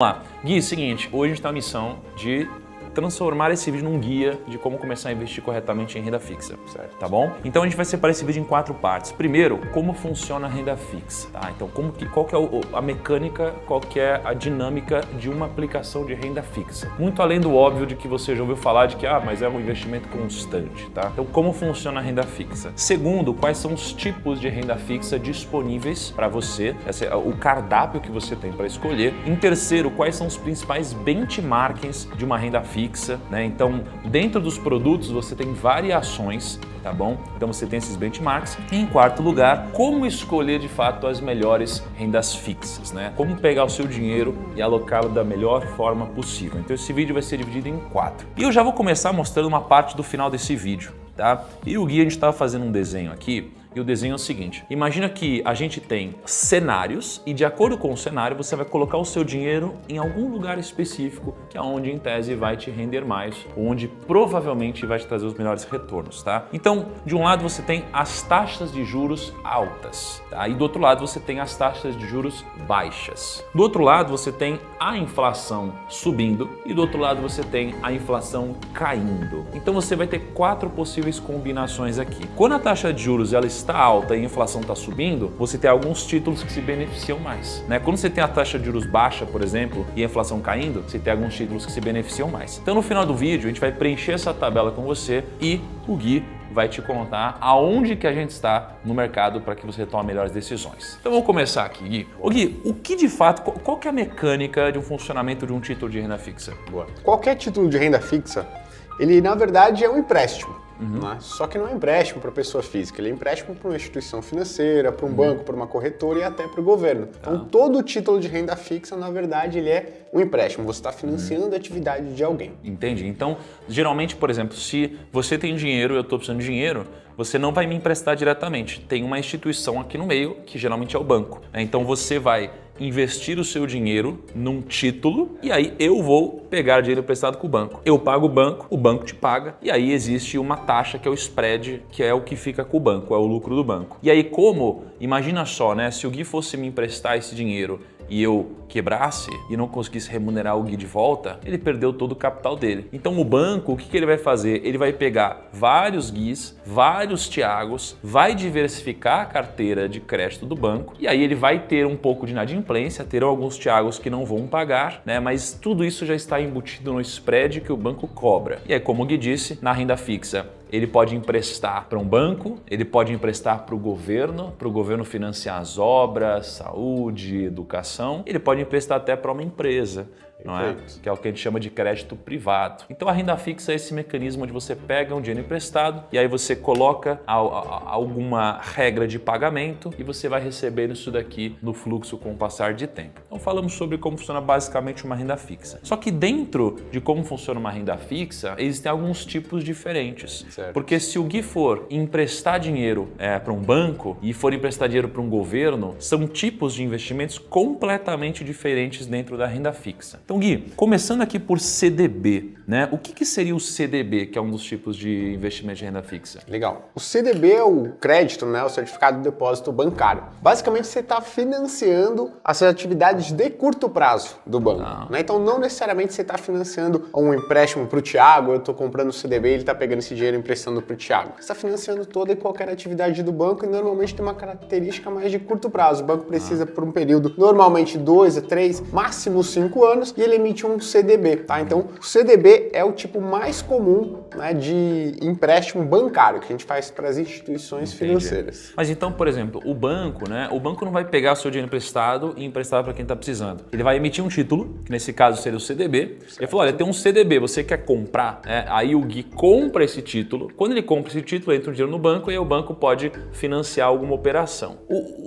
Vamos lá. Gui, seguinte, hoje a gente tem a missão de transformar esse vídeo num guia de como começar a investir corretamente em renda fixa, certo? Tá bom? Então a gente vai separar esse vídeo em 4 partes. Primeiro, como funciona a renda fixa, tá? Então qual que é a mecânica, qual que é a dinâmica de uma aplicação de renda fixa. Muito além do óbvio de que você já ouviu falar de que, mas é um investimento constante, tá? Então como funciona a renda fixa? Segundo, quais são os tipos de renda fixa disponíveis para você, o cardápio que você tem para escolher. Em terceiro, quais são os principais benchmarkings de uma renda fixa, né? Então, dentro dos produtos você tem variações, tá bom? Então você tem esses benchmarks. E em quarto lugar, como escolher de fato as melhores rendas fixas, né? Como pegar o seu dinheiro e alocá-lo da melhor forma possível. Então esse vídeo vai ser dividido em 4. E eu já vou começar mostrando uma parte do final desse vídeo, tá? E o Gui, a gente estava fazendo um desenho aqui. E o desenho é o seguinte, imagina que a gente tem cenários e de acordo com o cenário você vai colocar o seu dinheiro em algum lugar específico que é onde em tese vai te render mais, onde provavelmente vai te trazer os melhores retornos, tá? Então, de um lado você tem as taxas de juros altas, tá? E do outro lado você tem as taxas de juros baixas. Do outro lado você tem a inflação subindo e do outro lado você tem a inflação caindo. Então você vai ter 4 possíveis combinações aqui. Quando a taxa de juros ela está alta e a inflação está subindo, você tem alguns títulos que se beneficiam mais, né? Quando você tem a taxa de juros baixa, por exemplo, e a inflação caindo, você tem alguns títulos que se beneficiam mais. Então no final do vídeo a gente vai preencher essa tabela com você e o Gui vai te contar aonde que a gente está no mercado para que você tome melhores decisões. Então vamos começar aqui, Gui. Ô Gui, o que de fato, qual que é a mecânica de um funcionamento de um título de renda fixa? Boa. Qualquer título de renda fixa, ele na verdade é um empréstimo. Né? Só que não é empréstimo para pessoa física, ele é empréstimo para uma instituição financeira, para um banco, para uma corretora e até para o governo. Então todo título de renda fixa, na verdade, ele é um empréstimo, você está financiando a atividade de alguém. Entendi. Então, geralmente, por exemplo, se você tem dinheiro e eu estou precisando de dinheiro, você não vai me emprestar diretamente. Tem uma instituição aqui no meio, que geralmente é o banco. Então você vai investir o seu dinheiro num título e aí eu vou pegar dinheiro emprestado com o banco. Eu pago o banco te paga e aí existe uma taxa que é o spread, que é o que fica com o banco, é o lucro do banco. E aí imagina só, né, se o Gui fosse me emprestar esse dinheiro e eu quebrasse e não conseguisse remunerar o Gui de volta, ele perdeu todo o capital dele. Então o banco, o que ele vai fazer? Ele vai pegar vários Guis, vários Thiagos, vai diversificar a carteira de crédito do banco e aí ele vai ter um pouco de inadimplência, terão alguns Thiagos que não vão pagar, né? Mas tudo isso já está embutido no spread que o banco cobra. E aí, como o Gui disse, na renda fixa, ele pode emprestar para um banco, ele pode emprestar para o governo financiar as obras, saúde, educação, ele pode emprestar até para uma empresa, não é? Que é o que a gente chama de crédito privado. Então a renda fixa é esse mecanismo onde você pega um dinheiro emprestado e aí você coloca alguma regra de pagamento e você vai receber isso daqui no fluxo com o passar de tempo. Então falamos sobre como funciona basicamente uma renda fixa. Só que dentro de como funciona uma renda fixa, existem alguns tipos diferentes. Certo. Porque se o Gui for emprestar dinheiro para um banco e for emprestar dinheiro para um governo, são tipos de investimentos completamente diferentes dentro da renda fixa. Então, Gui, começando aqui por CDB, né? O que seria o CDB, que é um dos tipos de investimento de renda fixa? Legal. O CDB é o crédito, né? O certificado de depósito bancário. Basicamente, você está financiando as atividades de curto prazo do banco. Né? Então, não necessariamente você está financiando um empréstimo para o Thiago, eu estou comprando o CDB e ele está pegando esse dinheiro e emprestando para o Thiago. Você está financiando toda e qualquer atividade do banco e normalmente tem uma característica mais de curto prazo. O banco precisa por um período, normalmente 2 a 3, máximo 5 anos, e ele emite um CDB, tá? Então, o CDB é o tipo mais comum, né, de empréstimo bancário que a gente faz para as instituições financeiras. Mas então, por exemplo, o banco, né? O banco não vai pegar o seu dinheiro emprestado e emprestar para quem está precisando. Ele vai emitir um título, que nesse caso seria o CDB. Certo. Ele falou, olha, tem um CDB, você quer comprar? Aí o Gui compra esse título. Quando ele compra esse título, entra o dinheiro no banco e aí o banco pode financiar alguma operação.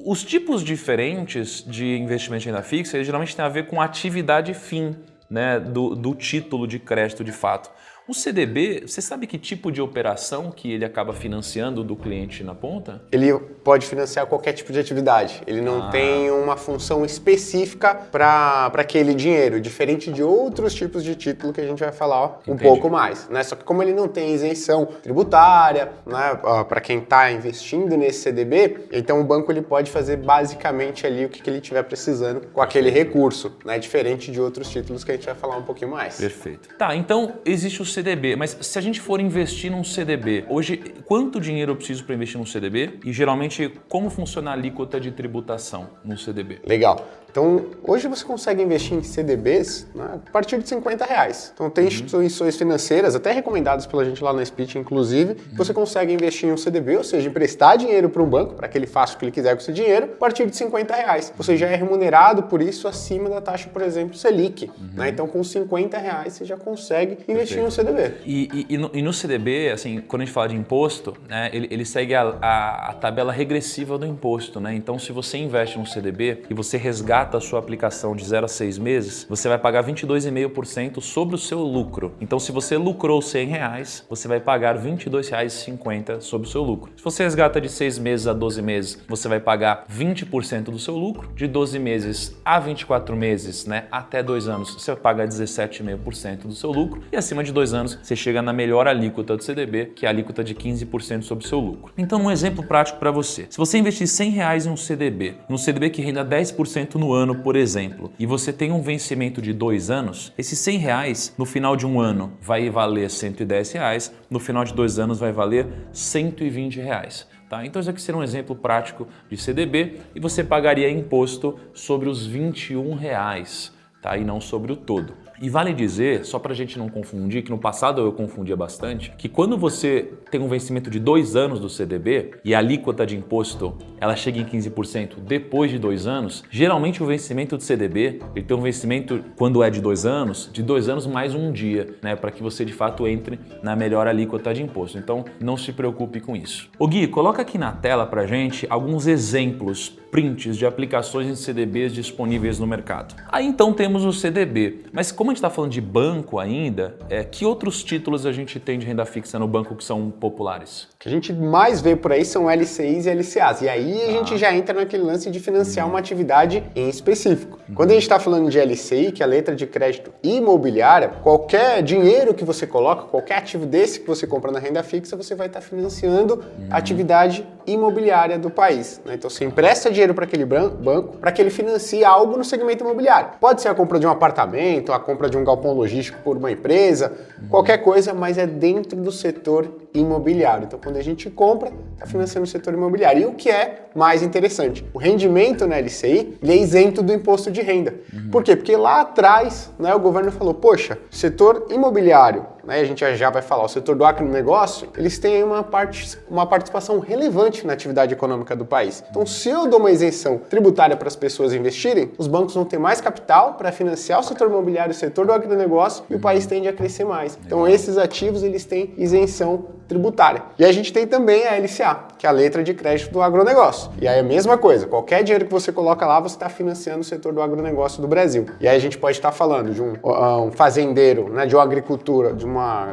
Os tipos diferentes de investimento em renda fixa, eles geralmente têm a ver com atividade fim, né, do título de crédito de fato. O CDB, você sabe que tipo de operação que ele acaba financiando do cliente na ponta? Ele pode financiar qualquer tipo de atividade. Ele não tem uma função específica para aquele dinheiro, diferente de outros tipos de título que a gente vai falar um pouco mais, né? Só que como ele não tem isenção tributária, né, para quem está investindo nesse CDB, então o banco ele pode fazer basicamente ali o que ele estiver precisando com aquele recurso, né? Diferente de outros títulos que a gente vai falar um pouquinho mais. Perfeito. Tá, então existe o CDB, mas se a gente for investir num CDB, hoje quanto dinheiro eu preciso para investir num CDB? E geralmente como funciona a alíquota de tributação no CDB? Legal. Então, hoje você consegue investir em CDBs, né, a partir de R$50. Então, tem instituições financeiras, até recomendadas pela gente lá na Speech, inclusive, que você consegue investir em um CDB, ou seja, emprestar dinheiro para um banco, para que ele faça o que ele quiser com esse dinheiro, a partir de R$50. Você já é remunerado por isso acima da taxa, por exemplo, Selic. Né? Então, com R$50 você já consegue investir em um CDB. E no CDB, assim, quando a gente fala de imposto, né, ele segue a tabela regressiva do imposto. Né? Então, se você investe num CDB e você resgata a sua aplicação de 0 a 6 meses, você vai pagar 22,5% sobre o seu lucro. Então, se você lucrou R$100, você vai pagar R$22,50 sobre o seu lucro. Se você resgata de 6 meses a 12 meses, você vai pagar 20% do seu lucro. De 12 meses a 24 meses, né, até 2 anos, você vai pagar 17,5% do seu lucro. E acima de 2 anos, você chega na melhor alíquota do CDB, que é a alíquota de 15% sobre o seu lucro. Então, um exemplo prático para você. Se você investir R$100 em um CDB que renda 10% no ano, por exemplo, e você tem um vencimento de 2 anos, esses R$100 no final de um ano vai valer R$110, no final de 2 anos vai valer R$120. Tá? Então, isso aqui seria um exemplo prático de CDB e você pagaria imposto sobre os R$21, tá? E não sobre o todo. E vale dizer, só para a gente não confundir, que no passado eu confundia bastante, que quando você tem um vencimento de 2 anos do CDB e a alíquota de imposto ela chega em 15% depois de 2 anos, geralmente o vencimento do CDB ele tem um vencimento, quando é de 2 anos mais um dia, né, para que você de fato entre na melhor alíquota de imposto. Então não se preocupe com isso. Ô Gui, coloca aqui na tela para a gente alguns exemplos, prints de aplicações em CDBs disponíveis no mercado. Aí então temos o CDB, mas como a gente está falando de banco ainda, que outros títulos a gente tem de renda fixa no banco que são populares? O que a gente mais vê por aí são LCIs e LCAs. E aí a gente já entra naquele lance de financiar uma atividade em específico. Quando a gente está falando de LCI, que é a letra de crédito imobiliária, qualquer dinheiro que você coloca, qualquer ativo desse que você compra na renda fixa, você vai estar financiando a atividade imobiliária do país. Né? Então você empresta dinheiro para aquele banco para que ele financie algo no segmento imobiliário. Pode ser a compra de um apartamento, a compra de um galpão logístico por uma empresa, qualquer coisa, mas é dentro do setor imobiliário. Então, quando a gente compra, está financiando o setor imobiliário. E o que é mais interessante? O rendimento na LCI ele é isento do imposto de renda. Por quê? Porque lá atrás, né, o governo falou, poxa, setor imobiliário, né, a gente já vai falar, o setor do agronegócio, eles têm uma participação relevante na atividade econômica do país. Então, se eu dou uma isenção tributária para as pessoas investirem, os bancos vão ter mais capital para financiar o setor imobiliário, o setor do agronegócio, e o país tende a crescer mais. Então, esses ativos, eles têm isenção tributária. E a gente tem também a LCA, que é a letra de crédito do agronegócio. E aí é a mesma coisa, qualquer dinheiro que você coloca lá, você está financiando o setor do agronegócio do Brasil. E aí a gente pode estar falando de um fazendeiro, né, de uma agricultura,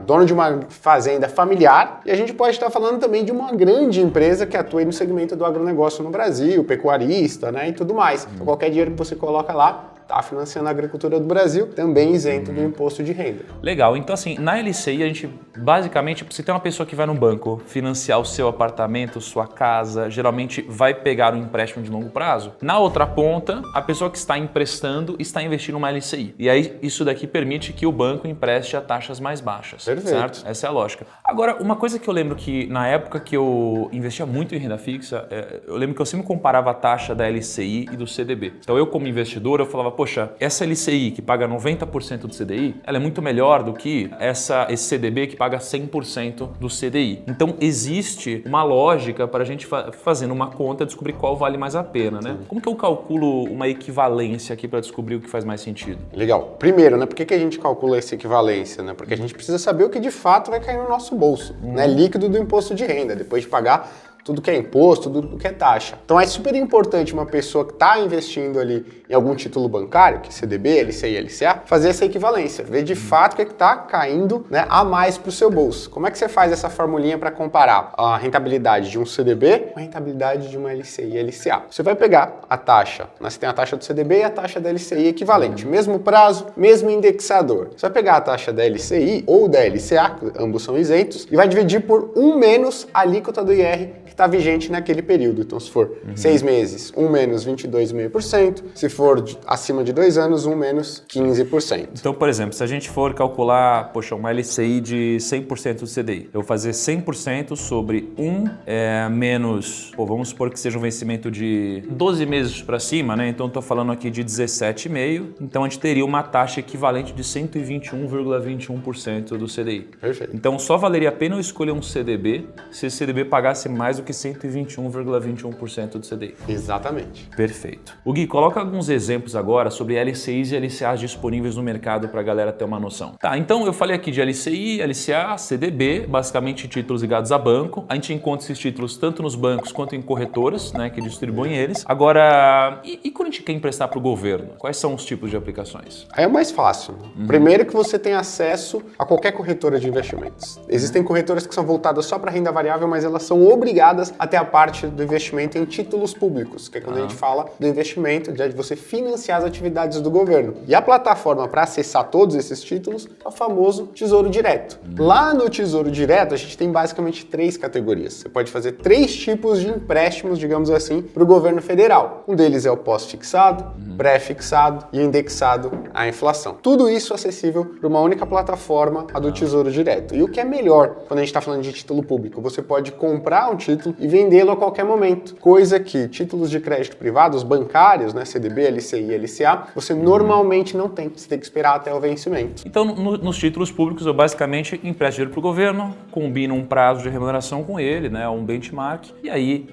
dono de uma fazenda familiar, e a gente pode estar falando também de uma grande empresa que atua no segmento do agronegócio no Brasil, pecuarista, né, e tudo mais. Então qualquer dinheiro que você coloca lá, está financiando a agricultura do Brasil, também isento do imposto de renda. Legal, então assim, na LCI a gente basicamente, se tem uma pessoa que vai no banco financiar o seu apartamento, sua casa, geralmente vai pegar um empréstimo de longo prazo. Na outra ponta, a pessoa que está emprestando está investindo numa LCI. E aí isso daqui permite que o banco empreste a taxas mais baixas. Perfeito. Certo? Essa é a lógica. Agora, uma coisa que eu lembro que na época que eu investia muito em renda fixa, eu lembro que eu sempre comparava a taxa da LCI e do CDB. Então eu como investidor, eu falava, poxa, essa LCI que paga 90% do CDI, ela é muito melhor do que esse CDB que paga 100% do CDI. Então existe uma lógica para a gente fazendo uma conta descobrir qual vale mais a pena, né? Como que eu calculo uma equivalência aqui para descobrir o que faz mais sentido? Legal. Primeiro, né, por que a gente calcula essa equivalência? Né? Porque a gente precisa saber o que de fato vai cair no nosso bolso, né? Líquido do imposto de renda, depois de pagar tudo que é imposto, tudo que é taxa. Então é super importante uma pessoa que está investindo ali em algum título bancário, que é CDB, LCI, LCA, fazer essa equivalência, ver de fato o que está caindo, né, a mais para o seu bolso. Como é que você faz essa formulinha para comparar a rentabilidade de um CDB com a rentabilidade de uma LCI e LCA? Você vai pegar a taxa, né, você tem a taxa do CDB e a taxa da LCI equivalente, mesmo prazo, mesmo indexador. Você vai pegar a taxa da LCI ou da LCA, ambos são isentos, e vai dividir por 1 menos a alíquota do IR que está vigente naquele período. Então, se for 6 meses, 1 menos 22,5%, se for acima de 2 anos, 1 menos 15%. Então, por exemplo, se a gente for calcular, poxa, uma LCI de 100% do CDI, eu vou fazer 100% sobre 1 menos, vamos supor que seja um vencimento de 12 meses para cima, né? Então, estou falando aqui de 17,5%, então a gente teria uma taxa equivalente de 121,21% do CDI. Perfeito. Então, só valeria a pena eu escolher um CDB se esse CDB pagasse mais do que 121,21% do CDI. Exatamente. Perfeito. O Gui, coloca alguns exemplos agora sobre LCIs e LCAs disponíveis no mercado para a galera ter uma noção. Tá, então eu falei aqui de LCI, LCA, CDB, basicamente títulos ligados a banco. A gente encontra esses títulos tanto nos bancos quanto em corretoras, né, que distribuem eles. Agora, e quando a gente quer emprestar para o governo? Quais são os tipos de aplicações? Aí é mais fácil. Primeiro que você tem acesso a qualquer corretora de investimentos. Existem corretoras que são voltadas só para renda variável, mas elas são obrigadas a ter a parte do investimento em títulos públicos, que é quando a gente fala do investimento, de você financiar as atividades do governo. E a plataforma para acessar todos esses títulos é o famoso Tesouro Direto. Lá no Tesouro Direto, a gente tem basicamente 3 categorias. Você pode fazer 3 tipos de empréstimos, digamos assim, para o governo federal. Um deles é o pós-fixado, pré-fixado e indexado à inflação. Tudo isso acessível para uma única plataforma, a do Tesouro Direto. E o que é melhor quando a gente está falando de título público? Você pode comprar um título e vendê-lo a qualquer momento, coisa que títulos de crédito privados, bancários, né, CDB, LCI, LCA, você normalmente não tem. Você tem que esperar até o vencimento. Então, nos títulos públicos, eu basicamente empresto dinheiro para o governo, combino um prazo de remuneração com ele, né, um benchmark, e aí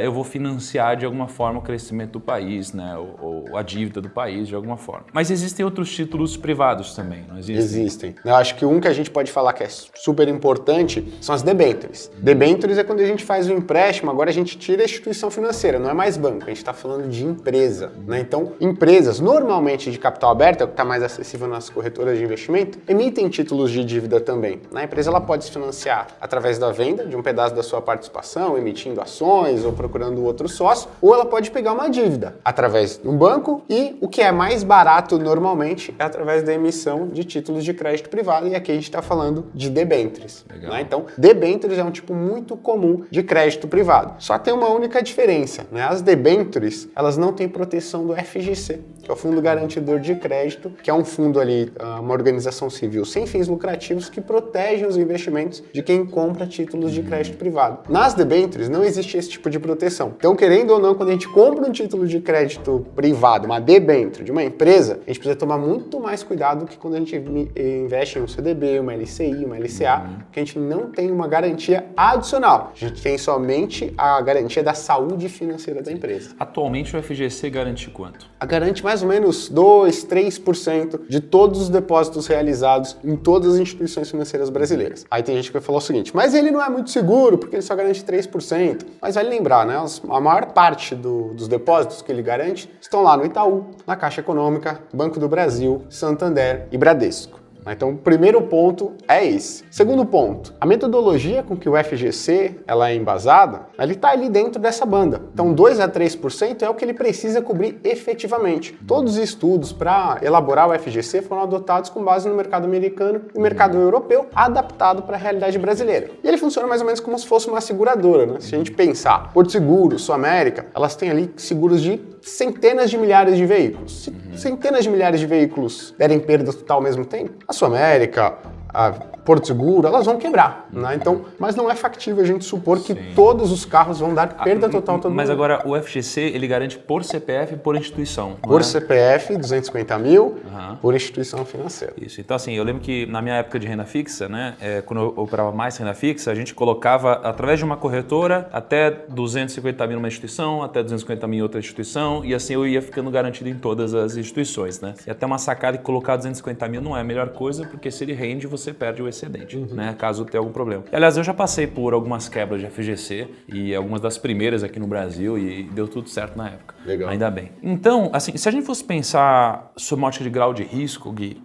eu vou financiar de alguma forma o crescimento do país, né, ou a dívida do país de alguma forma. Mas existem outros títulos privados também, não existem? Existem. Eu acho que um que a gente pode falar que é super importante são as debêntures. Debêntures é quando a gente faz um empréstimo, agora a gente tira a instituição financeira, não é mais banco, a gente está falando de empresa, né? Então, empresas normalmente de capital aberto, é o que está mais acessível nas corretoras de investimento, emitem títulos de dívida também. A empresa ela pode se financiar através da venda de um pedaço da sua participação, emitindo ações ou procurando outro sócio, ou ela pode pegar uma dívida através de um banco e o que é mais barato normalmente é através da emissão de títulos de crédito privado, e aqui a gente está falando de debêntures. Né? Então, debêntures é um tipo muito comum de crédito privado. Só tem uma única diferença, né? As debêntures, elas não têm proteção do FGC, que é o Fundo Garantidor de Crédito, que é um fundo ali, uma organização civil sem fins lucrativos que protege os investimentos de quem compra títulos de crédito privado. Nas debêntures não existe esse tipo de proteção. Então, querendo ou não, quando a gente compra um título de crédito privado, uma debênture de uma empresa, a gente precisa tomar muito mais cuidado que quando a gente investe em um CDB, uma LCI, uma LCA, porque a gente não tem uma garantia adicional. A gente tem somente a garantia da saúde financeira da empresa. Atualmente o FGC garante quanto? Garante mais ou menos 2, 3% de todos os depósitos realizados em todas as instituições financeiras brasileiras. Aí tem gente que vai falar o seguinte, mas ele não é muito seguro porque ele só garante 3%. Mas vale lembrar, né? A maior parte dos depósitos que ele garante estão lá no Itaú, na Caixa Econômica, Banco do Brasil, Santander e Bradesco. Então, o primeiro ponto é esse. Segundo ponto, a metodologia com que o FGC ela é embasada, ele está ali dentro dessa banda. Então, 2 a 3% é o que ele precisa cobrir efetivamente. Todos os estudos para elaborar o FGC foram adotados com base no mercado americano e mercado europeu, adaptado para a realidade brasileira. E ele funciona mais ou menos como se fosse uma seguradora, né? Se a gente pensar, Porto Seguro, Sul América, elas têm ali seguros de centenas de milhares de veículos. Se centenas de milhares de veículos derem perda total ao mesmo tempo, a Sul América, a Porto Seguro, elas vão quebrar, né? Então, mas não é factível a gente supor que todos os carros vão dar perda total todo Mas mundo. agora o FGC, ele garante por CPF e por instituição. Por CPF, 250 mil, por instituição financeira. Isso. Então, assim, eu lembro que na minha época de renda fixa, né, quando eu operava mais renda fixa, a gente colocava, através de uma corretora, até 250 mil numa instituição, até 250 mil em outra instituição, e assim eu ia ficando garantido em todas as instituições, né? E até uma sacada que colocar 250 mil não é a melhor coisa, porque se ele rende, você perde o excedente, né? Caso tenha algum problema. Aliás, eu já passei por algumas quebras de FGC e algumas das primeiras aqui no Brasil e deu tudo certo na época. Legal. Ainda bem. Então, assim, se a gente fosse pensar sob uma ótica de grau de risco, Gui,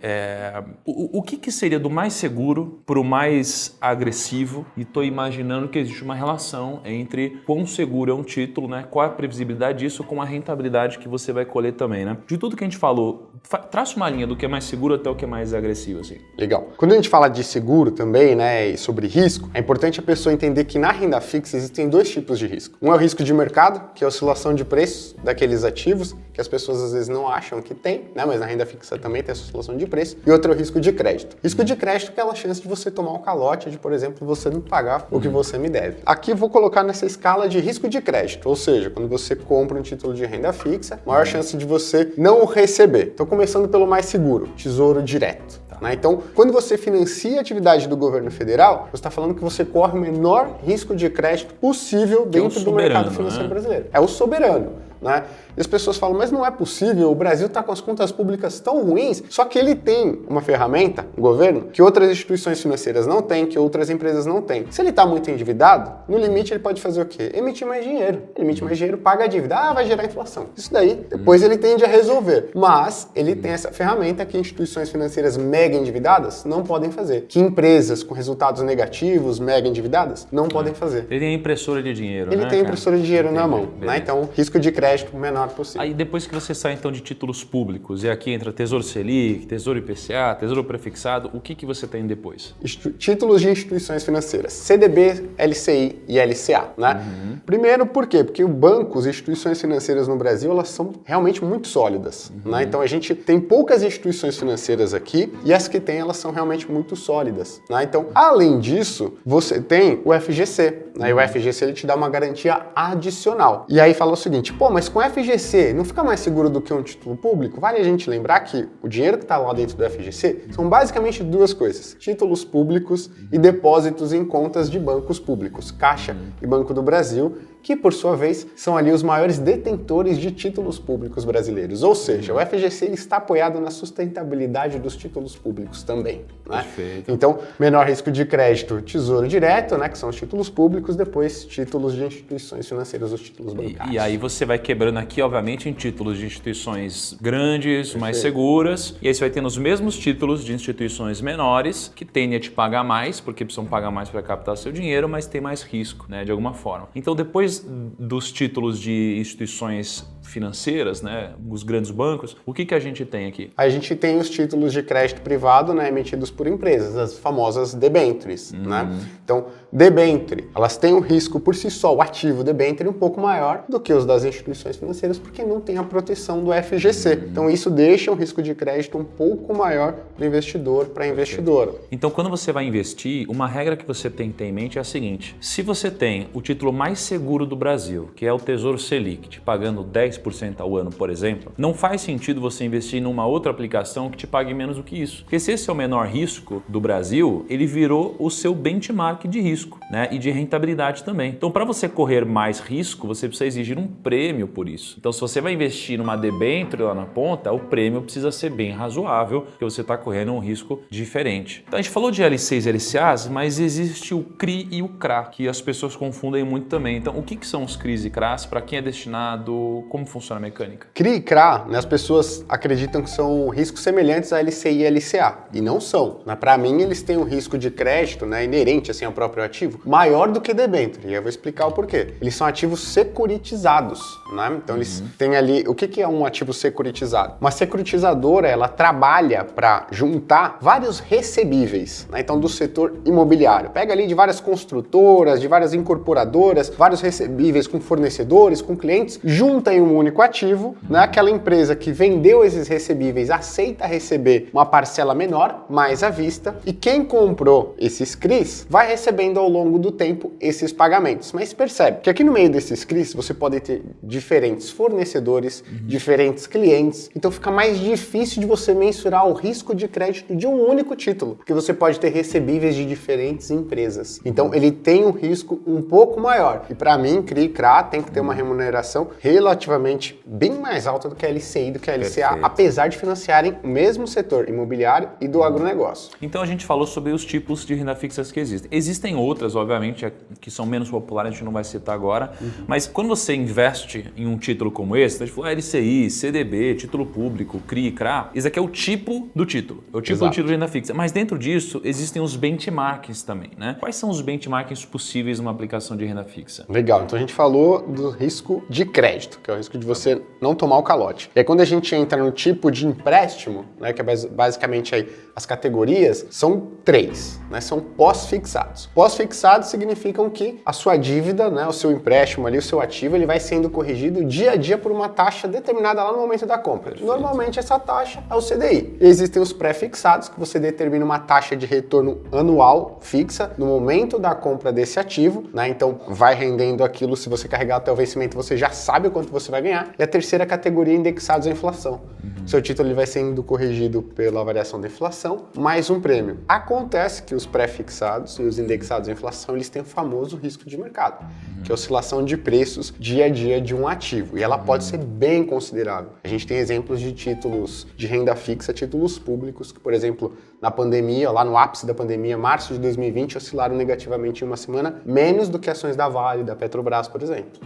o que seria do mais seguro para o mais agressivo? E estou imaginando que existe uma relação entre quão seguro é um título, né? Qual é a previsibilidade disso com a rentabilidade que você vai colher também, né? De tudo que a gente falou, traça uma linha do que é mais seguro até o que é mais agressivo, assim. Legal. Quando a gente fala de seguro também, né, e sobre risco, é importante a pessoa entender que na renda fixa existem dois tipos de risco. Um é o risco de mercado, que é a oscilação de preços daqueles ativos, que as pessoas às vezes não acham que tem, né, mas na renda fixa também tem essa oscilação de preço. E outro é o risco de crédito. Risco de crédito é aquela chance de você tomar um calote, de, por exemplo, você não pagar o que você me deve. Aqui eu vou colocar nessa escala de risco de crédito, ou seja, quando você compra um título de renda fixa, maior chance de você não receber. Então, começando pelo mais seguro, Tesouro Direto. Né? Então, quando você financia a atividade do governo federal, você está falando que você corre o menor risco de crédito possível dentro do mercado financeiro brasileiro. É o soberano. Né? E as pessoas falam, mas não é possível, o Brasil está com as contas públicas tão ruins, só que ele tem uma ferramenta, o governo, que outras instituições financeiras não têm, que outras empresas não têm. Se ele está muito endividado, no limite ele pode fazer o quê? Emitir mais dinheiro. Ele emite mais dinheiro, paga a dívida, vai gerar inflação. Isso daí, depois ele tende a resolver. Mas ele tem essa ferramenta que instituições financeiras mega endividadas não podem fazer. Que empresas com resultados negativos, mega endividadas, não podem fazer. Ele tem impressora de dinheiro, Ele né, tem impressora de dinheiro na mão. Beleza. Né? Então, risco de crédito o menor possível. Aí depois que você sai então de títulos públicos, e aqui entra Tesouro Selic, Tesouro IPCA, Tesouro Prefixado, o que você tem depois? Títulos de instituições financeiras, CDB, LCI e LCA, né? Primeiro, por quê? Porque bancos e instituições financeiras no Brasil, elas são realmente muito sólidas, né? Então a gente tem poucas instituições financeiras aqui e as que tem, elas são realmente muito sólidas, né? Então, além disso, você tem o FGC, né? E o FGC ele te dá uma garantia adicional. E aí fala o seguinte, pô, mas com o FGC não fica mais seguro do que um título público? Vale a gente lembrar que o dinheiro que está lá dentro do FGC são basicamente duas coisas, títulos públicos e depósitos em contas de bancos públicos, Caixa e Banco do Brasil, que por sua vez são ali os maiores detentores de títulos públicos brasileiros. Ou seja, o FGC está apoiado na sustentabilidade dos títulos públicos também. Né? Perfeito. Então, menor risco de crédito, Tesouro Direto, né, que são os títulos públicos, depois títulos de instituições financeiras, os títulos bancários. E aí você vai quebrando aqui, obviamente, em títulos de instituições grandes, mais seguras, e aí você vai tendo os mesmos títulos de instituições menores, que tendem a te pagar mais, porque precisam pagar mais para captar seu dinheiro, mas tem mais risco, né, de alguma forma. Então, depois dos títulos de instituições financeiras, né, os grandes bancos, o que a gente tem aqui? A gente tem os títulos de crédito privado, né, emitidos por empresas, as famosas debêntures, né? Então, debênture, elas têm um risco por si só, o ativo debênture um pouco maior do que os das instituições financeiras, porque não tem a proteção do FGC. Então, isso deixa um risco de crédito um pouco maior para o investidor, para a investidora. Então, quando você vai investir, uma regra que você tem que ter em mente é a seguinte, se você tem o título mais seguro do Brasil, que é o Tesouro Selic, te pagando 10% ao ano, por exemplo, não faz sentido você investir numa outra aplicação que te pague menos do que isso. Porque se esse é o menor risco do Brasil, ele virou o seu benchmark de risco, né? E de rentabilidade também. Então, para você correr mais risco, você precisa exigir um prêmio por isso. Então, se você vai investir numa debênture lá na ponta, o prêmio precisa ser bem razoável, porque você está correndo um risco diferente. Então, a gente falou de LCs e LCAs, mas existe o CRI e o CRA, que as pessoas confundem muito também. Então, o que são os CRIs e CRAs? Para quem é destinado? Como funciona a mecânica? CRI e CRA, né, as pessoas acreditam que são riscos semelhantes a LCI e LCA, e não são. Né? Para mim, eles têm um risco de crédito, né, inerente assim, ao próprio ativo, maior do que debênture, e eu vou explicar o porquê. Eles são ativos securitizados, né? Então eles têm ali... O que é um ativo securitizado? Uma securitizadora, ela trabalha para juntar vários recebíveis, né? Então do setor imobiliário. Pega ali de várias construtoras, de várias incorporadoras, vários recebíveis com fornecedores, com clientes, junta em um único ativo, né? Aquela empresa que vendeu esses recebíveis aceita receber uma parcela menor, mais à vista, e quem comprou esses CRIs vai recebendo ao longo do tempo esses pagamentos. Mas percebe que aqui no meio desses CRIs você pode ter diferentes fornecedores, diferentes clientes, então fica mais difícil de você mensurar o risco de crédito de um único título, porque você pode ter recebíveis de diferentes empresas. Então ele tem um risco um pouco maior. E para mim, CRI e CRA tem que ter uma remuneração relativamente relativamente bem mais alta do que a LCI e do que a LCA, Perfeito. apesar de financiarem o mesmo setor imobiliário e do agronegócio. Então a gente falou sobre os tipos de renda fixa que existem. Existem outras, obviamente, que são menos populares, a gente não vai citar agora, mas quando você investe em um título como esse, a gente falou LCI, CDB, título público, CRI, CRA, esse aqui é o tipo do título, é o tipo do título de renda fixa. Mas dentro disso existem os benchmarks também, né? Quais são os benchmarks possíveis numa aplicação de renda fixa? Legal, então a gente falou do risco de crédito, que é o risco de você não tomar o calote. E aí quando a gente entra no tipo de empréstimo, né, que é basicamente aí as categorias, são 3, né, são pós-fixados. Pós-fixados significam que a sua dívida, né, o seu empréstimo ali, o seu ativo, ele vai sendo corrigido dia a dia por uma taxa determinada lá no momento da compra. Perfeito. Normalmente essa taxa é o CDI. E existem os pré-fixados, que você determina uma taxa de retorno anual fixa no momento da compra desse ativo, né, então vai rendendo aquilo, se você carregar até o vencimento, você já sabe o quanto você vai ganhar. E a terceira categoria, indexados à inflação. Seu título ele vai sendo corrigido pela variação da inflação, mais um prêmio. Acontece que os pré-fixados e os indexados à inflação, eles têm o famoso risco de mercado, que é a oscilação de preços dia a dia de um ativo, e ela pode ser bem considerável. A gente tem exemplos de títulos de renda fixa, títulos públicos, que, por exemplo, na pandemia, lá no ápice da pandemia, março de 2020, oscilaram negativamente em uma semana, menos do que ações da Vale, da Petrobras, por exemplo.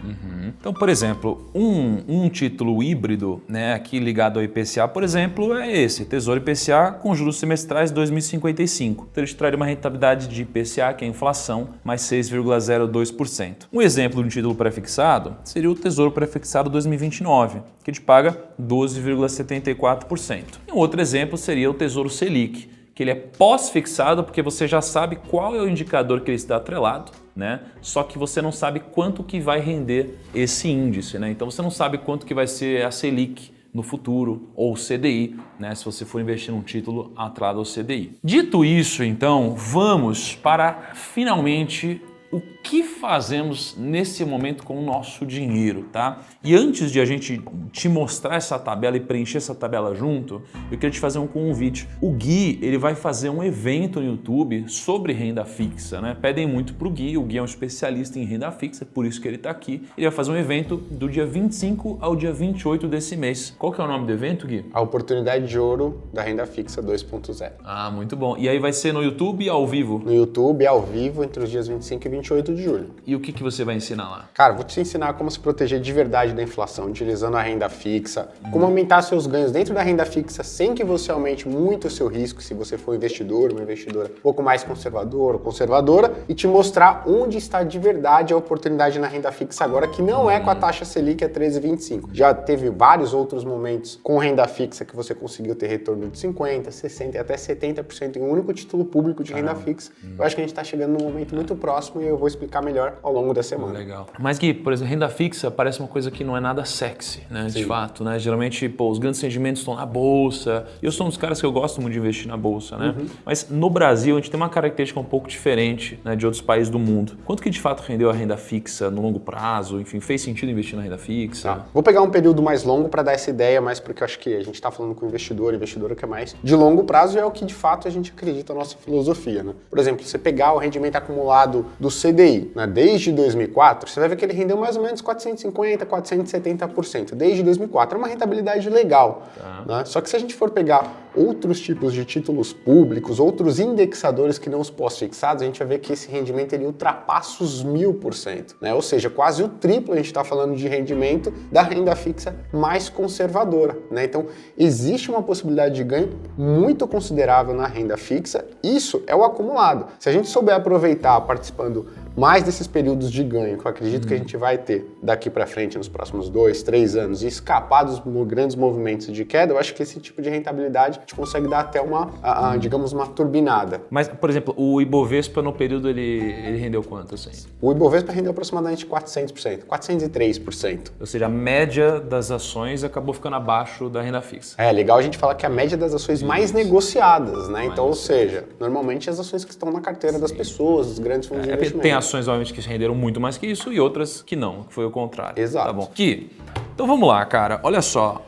Então, por exemplo, um título híbrido, né, aqui ligado ao IPCA, por exemplo, é esse, Tesouro IPCA com juros semestrais 2055. Então, ele traria uma rentabilidade de IPCA, que é a inflação, mais 6,02%. Um exemplo de um título pré-fixado seria o Tesouro Pré-fixado 2029, que te paga 12,74%. E um outro exemplo seria o Tesouro Selic, que ele é pós-fixado porque você já sabe qual é o indicador que ele está atrelado, né? Só que você não sabe quanto que vai render esse índice, né? Então você não sabe quanto que vai ser a Selic no futuro, ou o CDI, né, se você for investir num título atrelado ao CDI. Dito isso, então, vamos para finalmente o que fazemos nesse momento com o nosso dinheiro, tá? E antes de a gente te mostrar essa tabela e preencher essa tabela junto, eu queria te fazer um convite. O Gui, ele vai fazer um evento no YouTube sobre renda fixa, né? Pedem muito pro Gui, o Gui é um especialista em renda fixa, por isso que ele tá aqui. Ele vai fazer um evento do dia 25 ao dia 28 desse mês. Qual que é o nome do evento, Gui? A oportunidade de ouro da renda fixa 2.0. Ah, muito bom. E aí vai ser no YouTube ao vivo? No YouTube, ao vivo, entre os dias 25 e 28 de julho. E o que você vai ensinar lá? Cara, vou te ensinar como se proteger de verdade da inflação, utilizando a renda fixa, como aumentar seus ganhos dentro da renda fixa sem que você aumente muito o seu risco, se você for investidor, uma investidora um pouco mais conservador ou conservadora, e te mostrar onde está de verdade a oportunidade na renda fixa agora, que não é com a taxa Selic a 13,25. Já teve vários outros momentos com renda fixa que você conseguiu ter retorno de 50%, 60% e até 70% em um único título público de renda fixa. Eu acho que a gente está chegando num momento muito próximo e eu vou explicar melhor ao longo da semana. Legal. Mas Gui, por exemplo, renda fixa parece uma coisa que não é nada sexy, né? Sim. De fato, né? Geralmente, pô, os grandes rendimentos estão na bolsa. Eu sou um dos caras que eu gosto muito de investir na bolsa, né? Mas no Brasil, a gente tem uma característica um pouco diferente, né, de outros países do mundo. Quanto que de fato rendeu a renda fixa no longo prazo? Enfim, fez sentido investir na renda fixa? Tá. Vou pegar um período mais longo para dar essa ideia, mas porque eu acho que a gente está falando com investidora que é mais de longo prazo e é o que de fato a gente acredita na nossa filosofia, né? Por exemplo, você pegar o rendimento acumulado do CDI, né, desde 2004, você vai ver que ele rendeu mais ou menos 450%, 470% desde 2004. É uma rentabilidade legal, né? Só que se a gente for pegar outros tipos de títulos públicos, outros indexadores que não os pós-fixados, a gente vai ver que esse rendimento ele ultrapassa os 1000%, né? Ou seja, quase o triplo a gente está falando de rendimento da renda fixa mais conservadora, né? Então, existe uma possibilidade de ganho muito considerável na renda fixa. Isso é o acumulado. Se a gente souber aproveitar participando mais desses períodos de ganho, que eu acredito que a gente vai ter daqui para frente nos próximos 2, 3 anos e escapar dos grandes movimentos de queda, eu acho que esse tipo de rentabilidade a gente consegue dar até uma, digamos, uma turbinada. Mas, por exemplo, o Ibovespa no período ele rendeu quanto, assim? O Ibovespa rendeu aproximadamente 400%, 403%. Ou seja, a média das ações acabou ficando abaixo da renda fixa. É legal a gente falar que é a média das ações mais negociadas, né? Então, ou seja, normalmente as ações que estão na carteira das pessoas, dos grandes fundos de investimento. Tem ações, obviamente, que renderam muito mais que isso e outras que não, que foi o contrário. Exato. Tá bom. Gui, então vamos lá, cara. Olha só.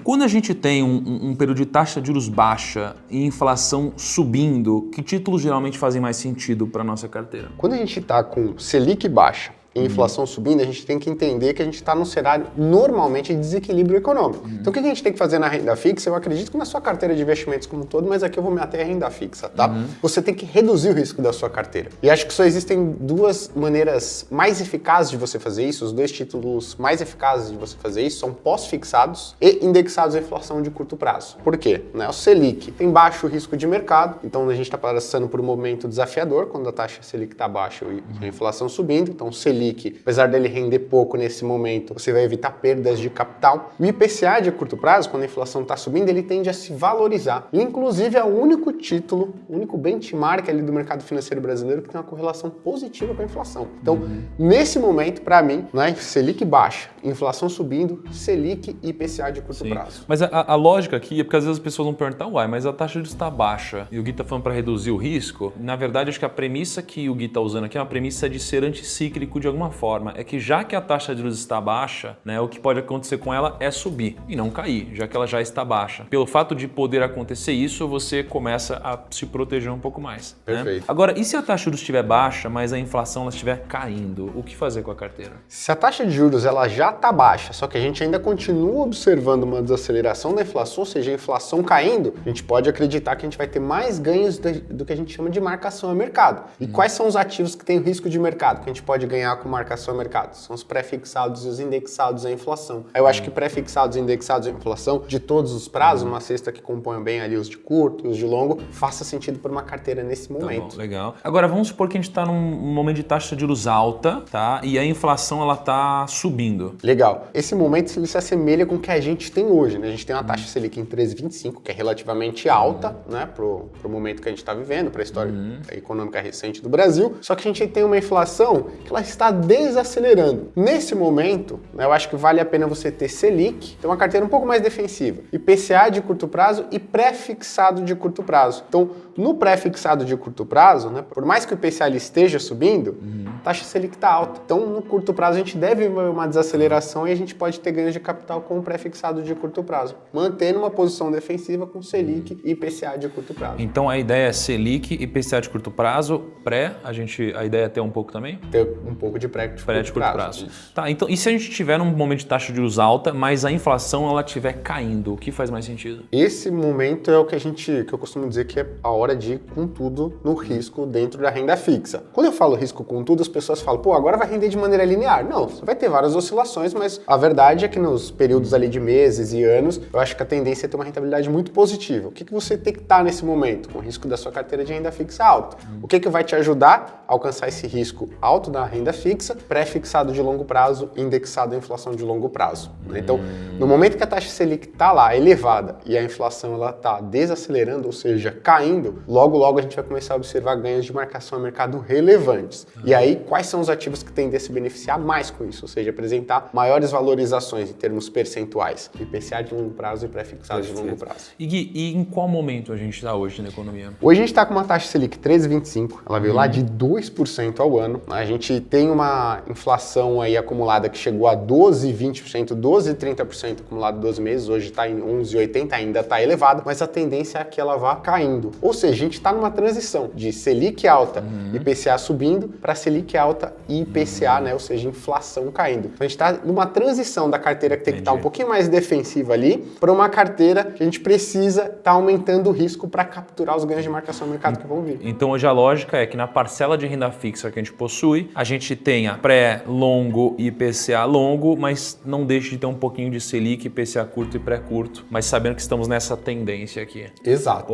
Quando a gente tem um período de taxa de juros baixa e inflação subindo, que títulos geralmente fazem mais sentido para nossa carteira? Quando a gente está com Selic baixa e inflação subindo, a gente tem que entender que a gente está num cenário normalmente de desequilíbrio econômico. Então o que a gente tem que fazer na renda fixa? Eu acredito que na sua carteira de investimentos como um todo, mas aqui eu vou me ater à renda fixa, tá? Você tem que reduzir o risco da sua carteira. E acho que só existem duas maneiras mais eficazes de você fazer isso, os dois títulos mais eficazes de você fazer isso são pós-fixados e indexados à inflação de curto prazo. Por quê? O Selic tem baixo risco de mercado, então a gente está passando por um momento desafiador, quando a taxa Selic está baixa e a inflação subindo, então o Selic, apesar dele render pouco nesse momento, você vai evitar perdas de capital. O IPCA de curto prazo, quando a inflação está subindo, ele tende a se valorizar. E, inclusive, é o único título, o único benchmark ali do mercado financeiro brasileiro que tem uma correlação positiva com a inflação. Então, nesse momento, para mim, Selic baixa, inflação subindo, Selic e IPCA de curto prazo. Mas a lógica aqui é porque às vezes as pessoas vão perguntar, mas a taxa de juros está baixa e o Gui está falando para reduzir o risco. Na verdade, acho que a premissa que o Gui está usando aqui é uma premissa de ser anticíclico de alguma forma. É que já que a taxa de juros está baixa, o que pode acontecer com ela é subir e não cair, já que ela já está baixa. Pelo fato de poder acontecer isso, você começa a se proteger um pouco mais. Perfeito. Agora, e se a taxa de juros estiver baixa, mas a inflação ela estiver caindo? O que fazer com a carteira? Se a taxa de juros ela já está baixa, só que a gente ainda continua observando uma desaceleração da inflação, ou seja, a inflação caindo, a gente pode acreditar que a gente vai ter mais ganhos do que a gente chama de marcação a mercado. E quais são os ativos que têm risco de mercado, que a gente pode ganhar com marcação a mercado? São os pré-fixados e os indexados à inflação. Eu acho que pré-fixados e indexados à inflação, de todos os prazos, uma cesta que compõe bem ali os de curto e os de longo, faça sentido para uma carteira nesse momento. Tá bom, legal. Agora, vamos supor que a gente está num momento de taxa de juros alta, tá? E a inflação ela está subindo. Legal. Esse momento ele se assemelha com o que a gente tem hoje, A gente tem uma taxa Selic em 13,25, que é relativamente alta, pro momento que a gente está vivendo, para a história econômica recente do Brasil. Só que a gente tem uma inflação que ela está desacelerando. Nesse momento, eu acho que vale a pena você ter Selic, ter uma carteira um pouco mais defensiva, IPCA de curto prazo e pré-fixado de curto prazo. Então, no pré-fixado de curto prazo, por mais que o IPCA esteja subindo, a taxa Selic está alta. Então, no curto prazo, a gente deve ver uma desaceleração e a gente pode ter ganhos de capital com o pré-fixado de curto prazo, mantendo uma posição defensiva com Selic e IPCA de curto prazo. Então, a ideia é Selic e IPCA de curto prazo, a ideia é ter um pouco também? Ter um pouco de pré de curto prazo. Tá, então, e se a gente tiver num momento de taxa de juros alta, mas a inflação ela estiver caindo, o que faz mais sentido? Esse momento é o que eu costumo dizer que é a hora de ir com tudo no risco dentro da renda fixa. Quando eu falo risco com tudo, as pessoas falam, agora vai render de maneira linear. Não, você vai ter várias oscilações, mas a verdade é que nos períodos ali de meses e anos, eu acho que a tendência é ter uma rentabilidade muito positiva. O que você tem que estar nesse momento? Com o risco da sua carteira de renda fixa alto. O que vai te ajudar a alcançar esse risco alto da renda fixa, pré-fixado de longo prazo, indexado à inflação de longo prazo. Então, no momento que a taxa Selic está lá elevada e a inflação está desacelerando, ou seja, caindo, logo a gente vai começar a observar ganhos de marcação a mercado relevantes. E aí, quais são os ativos que tendem a se beneficiar mais com isso? Ou seja, apresentar maiores valorizações em termos percentuais, IPCA de longo prazo e pré-fixado de longo prazo. E Gui, e em qual momento a gente está hoje na economia? Hoje a gente está com uma taxa Selic 13,25, ela veio lá de 2% ao ano. A gente tem uma inflação aí acumulada que chegou a 12,20%, 12,30% acumulado 12 meses, hoje está em 11,80%, ainda está elevado, mas a tendência é que ela vá caindo. Ou seja, a gente está numa transição de Selic alta e IPCA subindo para Selic alta e IPCA, ou seja, inflação caindo. Então a gente está numa transição da carteira que tem que estar um pouquinho mais defensiva ali para uma carteira que a gente precisa estar aumentando o risco para capturar os ganhos de marcação no mercado que vão vir. Então hoje a lógica é que na parcela de renda fixa que a gente possui, a gente tenha pré-longo e IPCA longo, mas não deixe de ter um pouquinho de Selic, IPCA curto e pré-curto, mas sabendo que estamos nessa tendência aqui. Exato.